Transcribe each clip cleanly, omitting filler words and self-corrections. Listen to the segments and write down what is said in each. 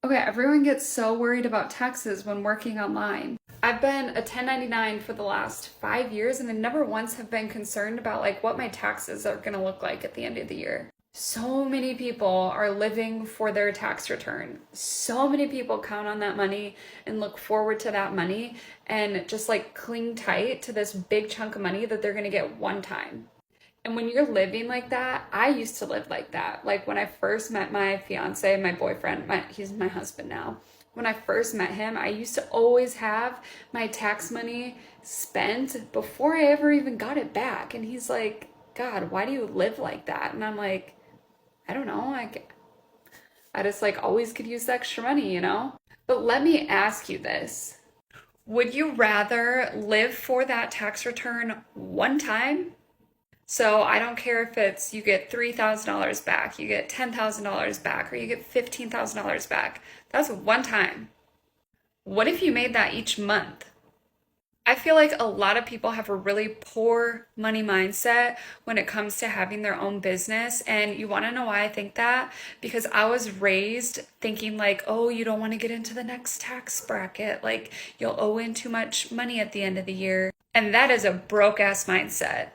Okay, everyone gets so worried about taxes when working online. I've been a 1099 for the last 5 years and I never once have been concerned about like what my taxes are gonna look like at the end of the year. So many people are living for their tax return. So many people count on that money and look forward to that money and just like cling tight to this big chunk of money that they're gonna get one time. And when you're living like that, I used to live like that. Like when I first met my fiance, my boyfriend, he's my husband now. When I first met him, I used to always have my tax money spent before I ever even got it back. And he's like, God, why do you live like that? And I'm like, I don't know. I just like always could use the extra money, you know? But let me ask you this. Would you rather live for that tax return one time? So I don't care if it's you get $3,000 back, you get $10,000 back, or you get $15,000 back. That's one time. What if you made that each month? I feel like a lot of people have a really poor money mindset when it comes to having their own business. And you want to know why I think that? Because I was raised thinking like, oh, you don't want to get into the next tax bracket. Like you'll owe in too much money at the end of the year. And that is a broke ass mindset.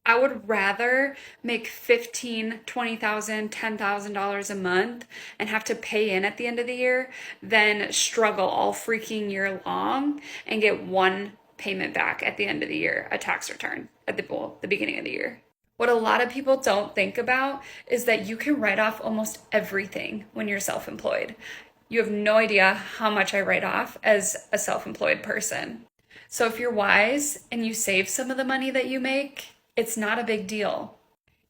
I would rather make $15,000, $20,000, $10,000 a month and have to pay in at the end of the year than struggle all freaking year long and get one payment back at the end of the year, a tax return at the beginning of the year. What a lot of people don't think about is that you can write off almost everything when you're self-employed. You have no idea how much I write off as a self-employed person. So if you're wise and you save some of the money that you make, it's not a big deal.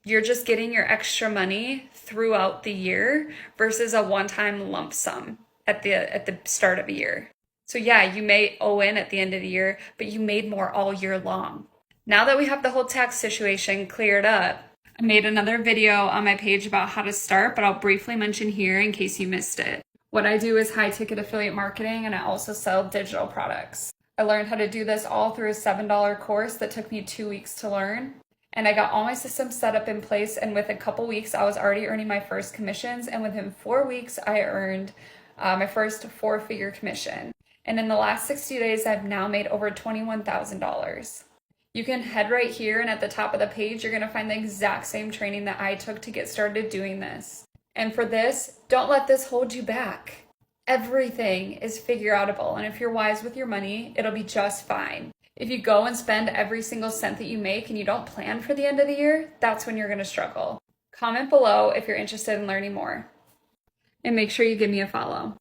You're just getting your extra money throughout the year versus a one-time lump sum at the start of a year. So yeah, you may owe in at the end of the year, but you made more all year long. Now that we have the whole tax situation cleared up, I made another video on my page about how to start, but I'll briefly mention here in case you missed it. What I do is high ticket affiliate marketing, and I also sell digital products. I learned how to do this all through a $7 course that took me 2 weeks to learn. And I got all my systems set up in place, and within a couple weeks, I was already earning my first commissions, and within 4 weeks, I earned my first four-figure commission. And in the last 60 days, I've now made over $21,000. You can head right here, and at the top of the page, you're gonna find the exact same training that I took to get started doing this. And for this, don't let this hold you back. Everything is figure outable, and if you're wise with your money, it'll be just fine. If you go and spend every single cent that you make and you don't plan for the end of the year, that's when you're gonna struggle. Comment below if you're interested in learning more. And make sure you give me a follow.